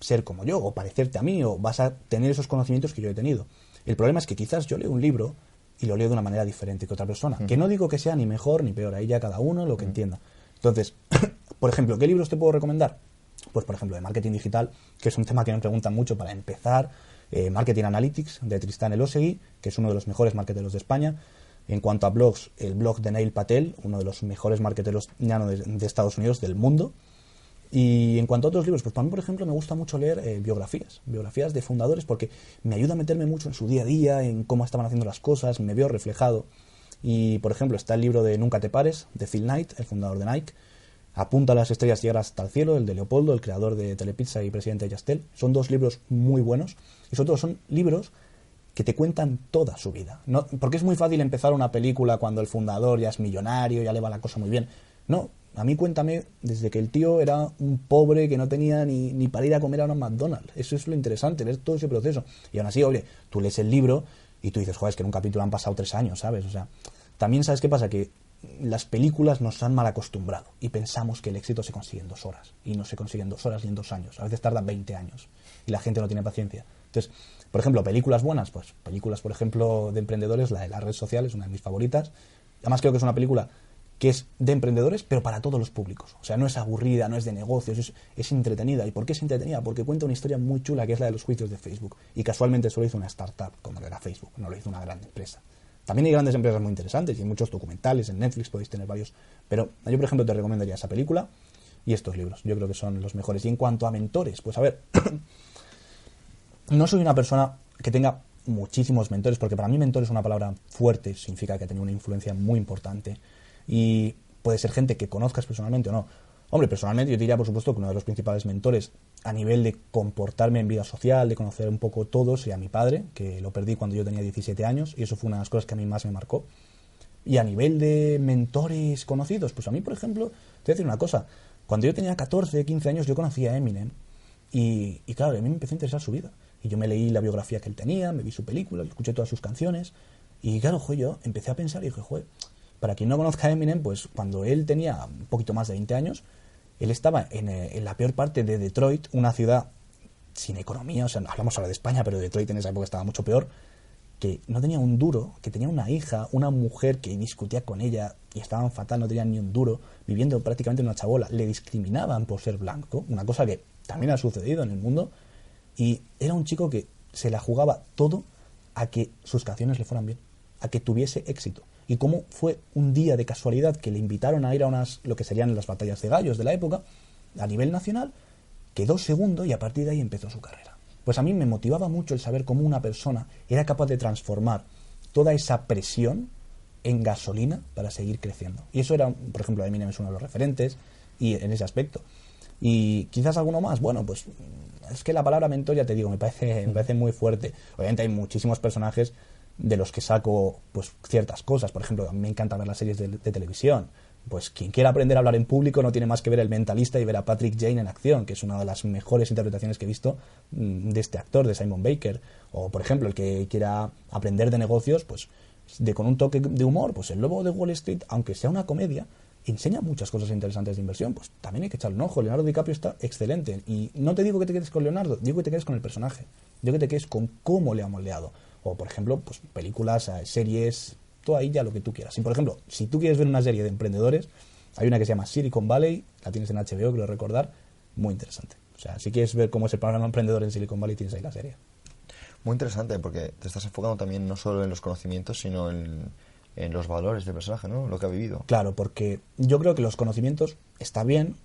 ser como yo, o parecerte a mí, o vas a tener esos conocimientos que yo he tenido. El problema es que quizás yo leo un libro y lo leo de una manera diferente que otra persona. Que no digo que sea ni mejor ni peor, ahí ya cada uno lo que entienda. Entonces, por ejemplo, ¿qué libros te puedo recomendar? Pues, por ejemplo, de marketing digital, que es un tema que me preguntan mucho para empezar. Marketing Analytics, de Tristán Elosegui, que es uno de los mejores marketeros de España. En cuanto a blogs, el blog de Neil Patel, uno de los mejores marketeros de Estados Unidos, del mundo. Y en cuanto a otros libros, pues para mí, por ejemplo, me gusta mucho leer biografías de fundadores, porque me ayuda a meterme mucho en su día a día, en cómo estaban haciendo las cosas, me veo reflejado. Y, por ejemplo, está el libro de Nunca te pares, de Phil Knight, el fundador de Nike. Apunta a las estrellas y llegar hasta el cielo, el de Leopoldo, el creador de Telepizza y presidente de Yastel. Son 2 libros muy buenos. Y sobre todo son libros que te cuentan toda su vida. No, porque es muy fácil empezar una película cuando el fundador ya es millonario, ya le va la cosa muy bien. No, a mí cuéntame desde que el tío era un pobre que no tenía ni para ir a comer a un McDonald's. Eso es lo interesante, ver todo ese proceso. Y aún así, oye, tú lees el libro y tú dices, joder, es que en un capítulo han pasado 3 años, ¿sabes? O sea, también, ¿sabes qué pasa? Que las películas nos han mal acostumbrado y pensamos que el éxito se consigue en 2 horas. Y no se consigue en 2 horas ni en 2 años. A veces tardan 20 años y la gente no tiene paciencia. Entonces, por ejemplo, películas buenas, pues películas, por ejemplo, de emprendedores, la de La Red Social es una de mis favoritas. Además creo que es una película que es de emprendedores, pero para todos los públicos. O sea, no es aburrida, no es de negocios, es entretenida. ¿Y por qué es entretenida? Porque cuenta una historia muy chula, que es la de los juicios de Facebook. Y casualmente solo hizo una startup, como era Facebook, no lo hizo una gran empresa. También hay grandes empresas muy interesantes y hay muchos documentales, en Netflix podéis tener varios. Pero yo, por ejemplo, te recomendaría esa película y estos libros. Yo creo que son los mejores. Y en cuanto a mentores, pues a ver, no soy una persona que tenga muchísimos mentores, porque para mí mentor es una palabra fuerte, significa que ha tenido una influencia muy importante. Y puede ser gente que conozcas personalmente o no. Hombre, personalmente yo diría, por supuesto, que uno de los principales mentores a nivel de comportarme en vida social, de conocer un poco todo, sería mi padre, que lo perdí cuando yo tenía 17 años, y eso fue una de las cosas que a mí más me marcó. Y a nivel de mentores conocidos, pues a mí, por ejemplo, te voy a decir una cosa. Cuando yo tenía 14, 15 años, yo conocía a Eminem, y claro, a mí me empezó a interesar su vida. Y yo me leí la biografía que él tenía, me vi su película, escuché todas sus canciones, y claro, yo empecé a pensar y dije, para quien no conozca a Eminem, pues cuando él tenía un poquito más de 20 años, él estaba en la peor parte de Detroit, una ciudad sin economía, o sea, hablamos ahora de España, pero Detroit en esa época estaba mucho peor, que no tenía un duro, que tenía una hija, una mujer que discutía con ella y estaban fatal, no tenían ni un duro, viviendo prácticamente en una chabola, le discriminaban por ser blanco, una cosa que también ha sucedido en el mundo, y era un chico que se la jugaba todo a que sus canciones le fueran bien, a que tuviese éxito. Y cómo fue un día de casualidad que le invitaron a ir a lo que serían las batallas de gallos de la época, a nivel nacional, quedó segundo y a partir de ahí empezó su carrera. Pues a mí me motivaba mucho el saber cómo una persona era capaz de transformar toda esa presión en gasolina para seguir creciendo. Y eso era, por ejemplo, Eminem es uno de los referentes y en ese aspecto. Y quizás alguno más, bueno, pues es que la palabra mentor, ya te digo, me parece muy fuerte. Obviamente hay muchísimos personajes de los que saco pues ciertas cosas. Por ejemplo, a mí me encanta ver las series de televisión. Pues quien quiera aprender a hablar en público no tiene más que ver El Mentalista y ver a Patrick Jane en acción, que es una de las mejores interpretaciones que he visto de este actor, de Simon Baker. O, por ejemplo, el que quiera aprender de negocios, pues con un toque de humor, pues El Lobo de Wall Street, aunque sea una comedia, enseña muchas cosas interesantes de inversión. Pues también hay que echarle un ojo. Leonardo DiCaprio está excelente. Y no te digo que te quedes con Leonardo, digo que te quedes con el personaje. Digo que te quedes con cómo le ha moldeado. O, por ejemplo, pues películas, series, todo ahí ya lo que tú quieras. Y, por ejemplo, si tú quieres ver una serie de emprendedores, hay una que se llama Silicon Valley, la tienes en HBO, creo recordar, muy interesante. O sea, si quieres ver cómo es el programa emprendedor en Silicon Valley, tienes ahí la serie. Muy interesante, porque te estás enfocando también no solo en los conocimientos, sino en los valores del personaje, ¿no? Lo que ha vivido. Claro, porque yo creo que los conocimientos está bien,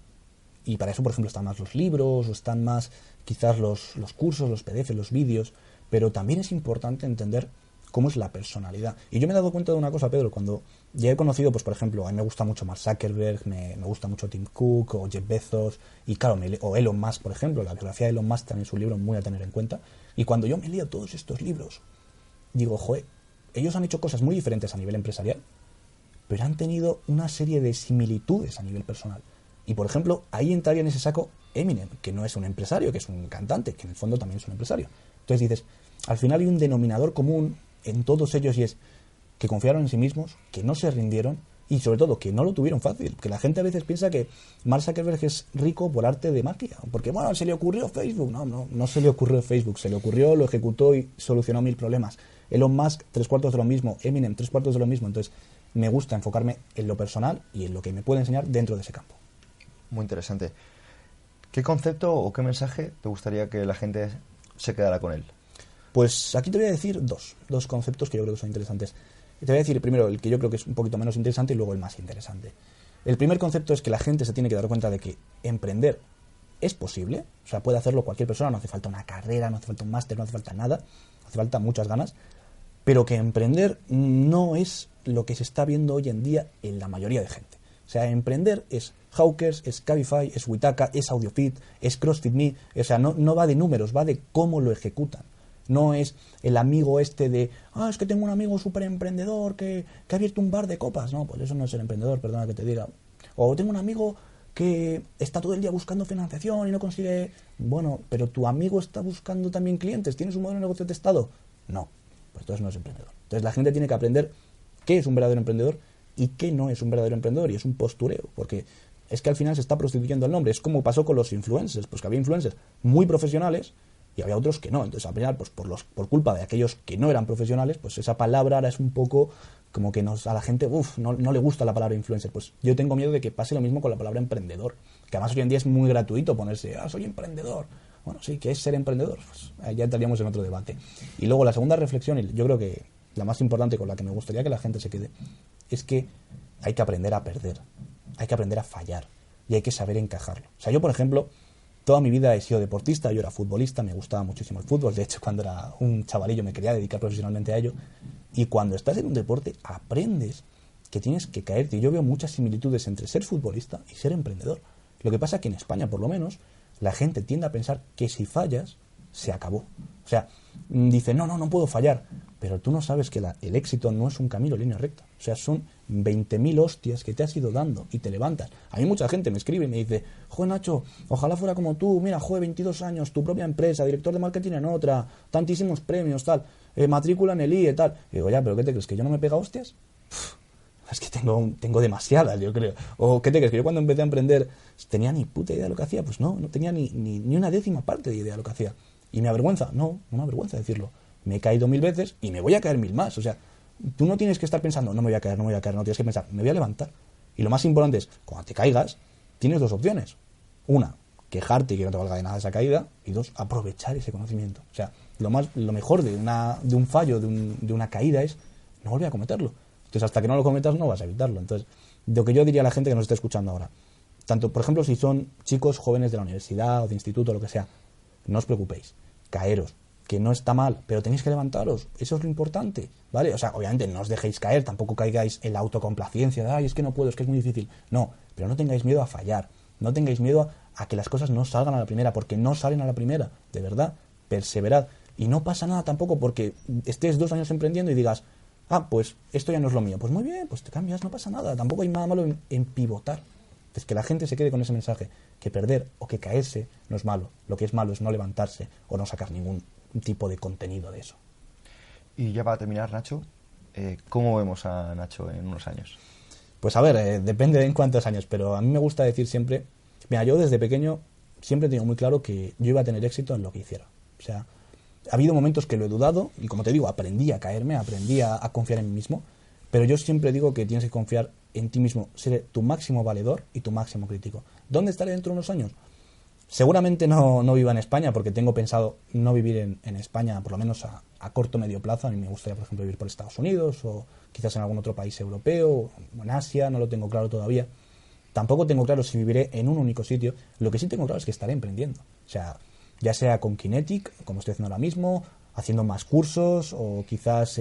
y para eso, por ejemplo, están más los libros, o están más quizás los cursos, los PDF, los vídeos, pero también es importante entender cómo es la personalidad. Y yo me he dado cuenta de una cosa, Pedro, cuando ya he conocido, pues por ejemplo, a mí me gusta mucho Mark Zuckerberg, me gusta mucho Tim Cook o Jeff Bezos, y claro, o Elon Musk, por ejemplo, la biografía de Elon Musk también es un libro muy a tener en cuenta, y cuando yo me leo todos estos libros, digo, ellos han hecho cosas muy diferentes a nivel empresarial, pero han tenido una serie de similitudes a nivel personal. Y por ejemplo, ahí entraría en ese saco Eminem, que no es un empresario, que es un cantante, que en el fondo también es un empresario. Entonces dices, al final hay un denominador común en todos ellos y es que confiaron en sí mismos, que no se rindieron y sobre todo que no lo tuvieron fácil. Que la gente a veces piensa que Mark Zuckerberg es rico por arte de magia, porque bueno, se le ocurrió Facebook. No se le ocurrió Facebook, se le ocurrió, lo ejecutó y solucionó 1000 problemas. Elon Musk, 3/4 de lo mismo. Eminem, 3/4 de lo mismo. Entonces me gusta enfocarme en lo personal y en lo que me puede enseñar dentro de ese campo. Muy interesante. ¿Qué concepto o qué mensaje te gustaría que la gente se quedara con él? Pues aquí te voy a decir dos conceptos que yo creo que son interesantes. Te voy a decir primero el que yo creo que es un poquito menos interesante y luego el más interesante. El primer concepto es que la gente se tiene que dar cuenta de que emprender es posible, o sea, puede hacerlo cualquier persona, no hace falta una carrera, no hace falta un máster, no hace falta nada, hace falta muchas ganas, pero que emprender no es lo que se está viendo hoy en día en la mayoría de gente. O sea, emprender es Hawkers, es Cabify, es Witaka, es AudioFit, es CrossFit Me, o sea, no va de números, va de cómo lo ejecutan. No es el amigo este de, es que tengo un amigo súper emprendedor que ha abierto un bar de copas. No, pues eso no es ser emprendedor, perdona que te diga. O tengo un amigo que está todo el día buscando financiación y no consigue... Bueno, pero tu amigo está buscando también clientes. ¿Tienes un modelo de negocio testado? No, pues entonces no es emprendedor. Entonces la gente tiene que aprender qué es un verdadero emprendedor y qué no es un verdadero emprendedor, y es un postureo, porque es que al final se está prostituyendo el nombre. Es como pasó con los influencers, pues que había influencers muy profesionales y había otros que no. Entonces, al final, pues por culpa de aquellos que no eran profesionales, pues esa palabra ahora es un poco como que a la gente no le gusta la palabra influencer. Pues yo tengo miedo de que pase lo mismo con la palabra emprendedor, que además hoy en día es muy gratuito ponerse, soy emprendedor. Bueno, sí, ¿qué es ser emprendedor? Pues ya entraríamos en otro debate. Y luego la segunda reflexión, y yo creo que la más importante con la que me gustaría que la gente se quede, es que hay que aprender a perder, hay que aprender a fallar y hay que saber encajarlo. O sea, yo, por ejemplo, toda mi vida he sido deportista, yo era futbolista, me gustaba muchísimo el fútbol, de hecho, cuando era un chavalillo me quería dedicar profesionalmente a ello, y cuando estás en un deporte aprendes que tienes que caerte, y yo veo muchas similitudes entre ser futbolista y ser emprendedor. Lo que pasa es que en España, por lo menos, la gente tiende a pensar que si fallas, se acabó. O sea, dice, no puedo fallar. Pero tú no sabes que el éxito no es un camino en línea recta. O sea, son 20.000 hostias que te has ido dando y te levantas. A mí mucha gente me escribe y me dice, joder, Nacho, ojalá fuera como tú. Mira, joder, 22 años, tu propia empresa, director de marketing en otra, tantísimos premios, tal, matrícula en el IE, tal. Y digo, ya, pero ¿qué te crees? ¿Que yo no me pega hostias? Es que tengo demasiadas, yo creo. ¿O qué te crees? Que yo cuando empecé a emprender tenía ni puta idea de lo que hacía. Pues no tenía ni una décima parte de idea de lo que hacía. ¿Y me avergüenza? No me avergüenza decirlo. Me he caído 1000 veces y me voy a caer 1000 más. O sea, tú no tienes que estar pensando, no me voy a caer, no tienes que pensar, me voy a levantar. Y lo más importante es, cuando te caigas, tienes dos opciones. Una, quejarte y que no te valga de nada esa caída. Y dos, aprovechar ese conocimiento. O sea, lo mejor de un fallo, de una caída es no volver a cometerlo. Entonces, hasta que no lo cometas, no vas a evitarlo. Entonces, lo que yo diría a la gente que nos está escuchando ahora, tanto, por ejemplo, si son chicos jóvenes de la universidad o de instituto o lo que sea, no os preocupéis, caeros, que no está mal, pero tenéis que levantaros, eso es lo importante, ¿vale? O sea, obviamente no os dejéis caer, tampoco caigáis en la autocomplacencia de, es que no puedo, es que es muy difícil. No, pero no tengáis miedo a fallar, no tengáis miedo a que las cosas no salgan a la primera, porque no salen a la primera, de verdad, perseverad. Y no pasa nada tampoco porque estés 2 años emprendiendo y digas, pues esto ya no es lo mío. Pues muy bien, pues te cambias, no pasa nada. Tampoco hay nada malo en pivotar. Es que la gente se quede con ese mensaje, que perder o que caerse no es malo. Lo que es malo es no levantarse o no sacar ningún tipo de contenido de eso. Y ya para terminar, Nacho, ¿cómo vemos a Nacho en unos años? Pues a ver, depende de en cuántos años, pero a mí me gusta decir siempre, mira, yo desde pequeño siempre he tenido muy claro que yo iba a tener éxito en lo que hiciera. O sea, ha habido momentos que lo he dudado y, como te digo, aprendí a caerme, aprendí a confiar en mí mismo, pero yo siempre digo que tienes que confiar en ti mismo, ser tu máximo valedor y tu máximo crítico. ¿Dónde estaré dentro de unos años? Seguramente no viva en España, porque tengo pensado no vivir en España, por lo menos a corto o medio plazo. A mí me gustaría, por ejemplo, vivir por Estados Unidos o quizás en algún otro país europeo o en Asia, no lo tengo claro todavía. Tampoco tengo claro si viviré en un único sitio. Lo que sí tengo claro es que estaré emprendiendo. O sea, ya sea con Kinetic, como estoy haciendo ahora mismo, haciendo más cursos o quizás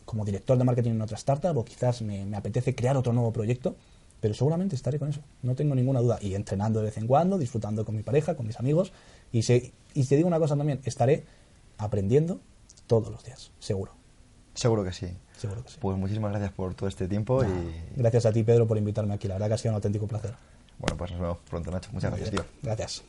como director de marketing en otra startup, o quizás me apetece crear otro nuevo proyecto, pero seguramente estaré con eso, no tengo ninguna duda, y entrenando de vez en cuando, disfrutando con mi pareja, con mis amigos, y te digo una cosa también, estaré aprendiendo todos los días, seguro. Seguro que sí. Seguro que sí. Pues muchísimas gracias por todo este tiempo. Gracias a ti, Pedro, por invitarme aquí, la verdad que ha sido un auténtico placer. Bueno, pues nos vemos pronto, Nacho. Muchas gracias, tío. Gracias.